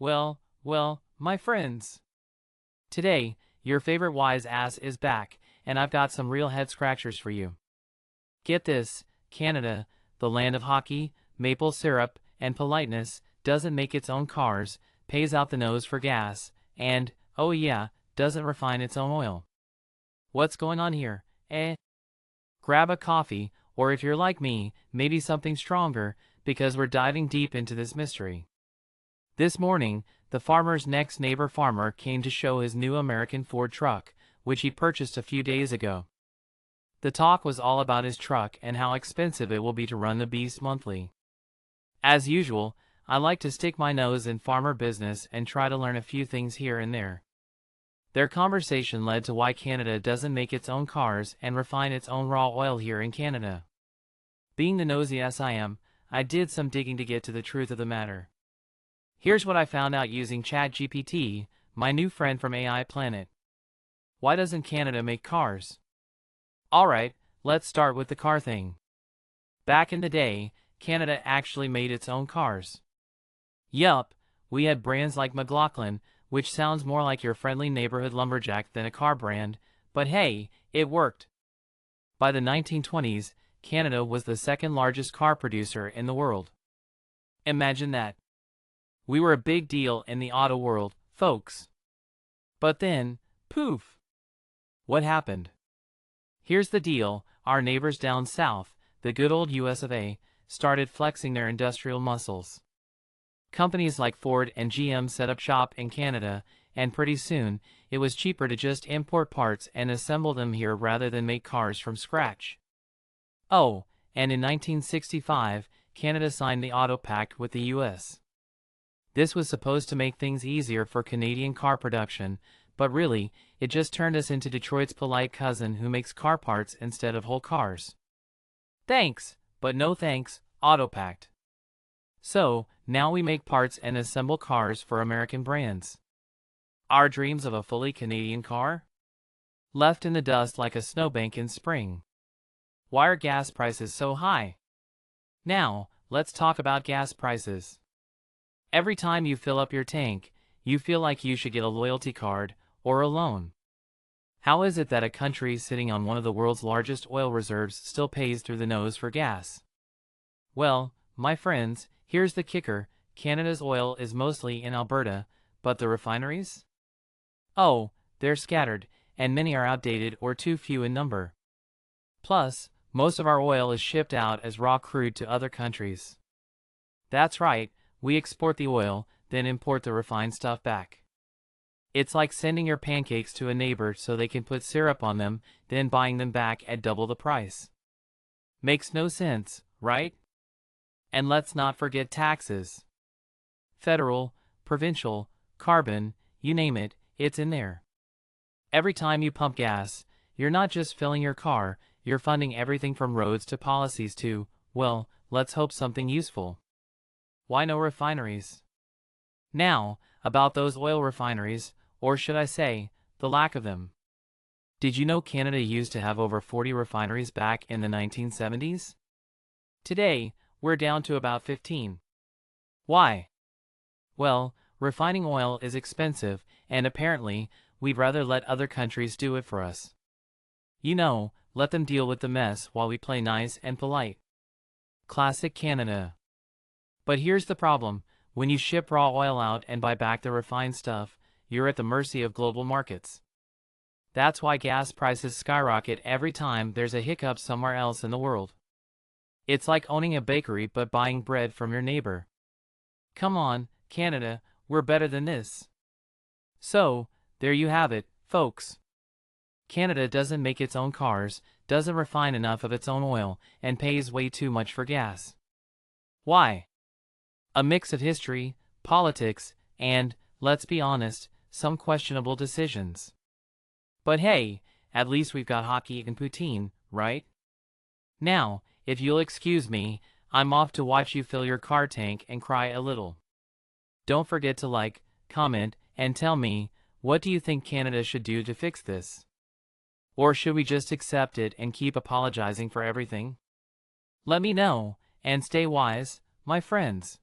Well, my friends. Today, your favorite wise ass is back, and I've got some real head scratchers for you. Get this, Canada, the land of hockey, maple syrup, and politeness, doesn't make its own cars, pays out the nose for gas, and, oh yeah, doesn't refine its own oil. What's going on here, eh? Grab a coffee, or if you're like me, maybe something stronger, because we're diving deep into this mystery. This morning, the farmer's next neighbor farmer came to show his new American Ford truck, which he purchased a few days ago. The talk was all about his truck and how expensive it will be to run the beast monthly. As usual, I like to stick my nose in farmer business and try to learn a few things here and there. Their conversation led to why Canada doesn't make its own cars and refine its own raw oil here in Canada. Being the nosy ass I am, I did some digging to get to the truth of the matter. Here's what I found out using ChatGPT, my new friend from AI Planet. Why doesn't Canada make cars? Alright, let's start with the car thing. Back in the day, Canada actually made its own cars. Yup, we had brands like McLaughlin, which sounds more like your friendly neighborhood lumberjack than a car brand, but hey, it worked. By the 1920s, Canada was the second largest car producer in the world. Imagine that. We were a big deal in the auto world, folks. But then, poof! What happened? Here's the deal, our neighbors down south, the good old US of A, started flexing their industrial muscles. Companies like Ford and GM set up shop in Canada, and pretty soon, it was cheaper to just import parts and assemble them here rather than make cars from scratch. Oh, and in 1965, Canada signed the Auto Pact with the US. This was supposed to make things easier for Canadian car production, but really, it just turned us into Detroit's polite cousin who makes car parts instead of whole cars. Thanks, but no thanks, Autopact. So, now we make parts and assemble cars for American brands. Our dreams of a fully Canadian car? Left in the dust like a snowbank in spring. Why are gas prices so high? Now, let's talk about gas prices. Every time you fill up your tank, you feel like you should get a loyalty card or a loan. How is it that a country sitting on one of the world's largest oil reserves still pays through the nose for gas? Well, my friends, here's the kicker, Canada's oil is mostly in Alberta, but the refineries? Oh, they're scattered, and many are outdated or too few in number. Plus, most of our oil is shipped out as raw crude to other countries. That's right, we export the oil, then import the refined stuff back. It's like sending your pancakes to a neighbor so they can put syrup on them, then buying them back at double the price. Makes no sense, right? And let's not forget taxes. Federal, provincial, carbon, you name it, it's in there. Every time you pump gas, you're not just filling your car, you're funding everything from roads to policies to, well, let's hope something useful. Why no refineries? Now, about those oil refineries, or should I say, the lack of them. Did you know Canada used to have over 40 refineries back in the 1970s? Today, we're down to about 15. Why? Well, refining oil is expensive, and apparently, we'd rather let other countries do it for us. You know, let them deal with the mess while we play nice and polite. Classic Canada. But here's the problem, when you ship raw oil out and buy back the refined stuff, you're at the mercy of global markets. That's why gas prices skyrocket every time there's a hiccup somewhere else in the world. It's like owning a bakery but buying bread from your neighbor. Come on, Canada, we're better than this. So, there you have it, folks. Canada doesn't make its own cars, doesn't refine enough of its own oil, and pays way too much for gas. Why? A mix of history, politics, and, let's be honest, some questionable decisions. But hey, at least we've got hockey and poutine, right? Now, if you'll excuse me, I'm off to watch you fill your car tank and cry a little. Don't forget to like, comment, and tell me, what do you think Canada should do to fix this? Or should we just accept it and keep apologizing for everything? Let me know, and stay wise, my friends.